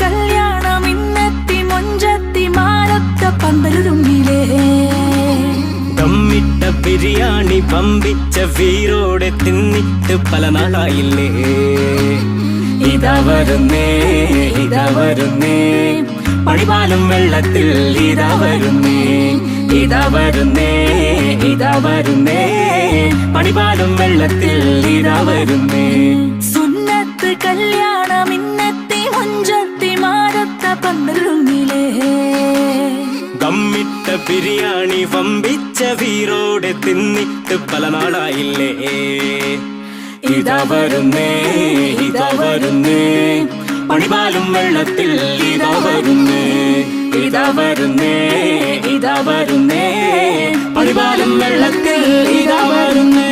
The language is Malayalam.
കല്യാണം ഇന്നെത്തി മൊഞ്ചത്തി മാരത്ത പന്തലുരുങ്ങിലേ ദമ്മിട്ട ബിരിയാണി പമ്പിച്ച വീരോടെ തിന്നിട്ട് പല നാളായില്ലേ ഇതാ വരുന്നേ ഇതാ വരുന്നേ പണിപാലും വെള്ളത്തിൽ ഇതാ വരുന്നേ ഇതാ വരുന്നേ ഇതാ വരുന്നേ പണിപാലും വെള്ളത്തിൽ ഇതാ വരുന്നേ സുന്നത്ത് കല്യാണം ഇന്നെത്തി മൊഞ്ചത്തി മാരത്ത പന്തലുരുങ്ങിലേ ദമ്മിട്ട ബിരിയാണി വമ്പിച്ച വീരോടെ തിന്നിട്ട് പല നാളായില്ലേ ഇതാ വരുന്നേ ഇതാ വരുന്നേ പണിപാലും വെള്ളത്തിൽ ഇതാ വരുന്നേ ഇതാ വരുന്നേ ഇതാ വരുന്നേ പണിപാലും വെള്ളത്തിൽ ഇതാ വരുന്നേ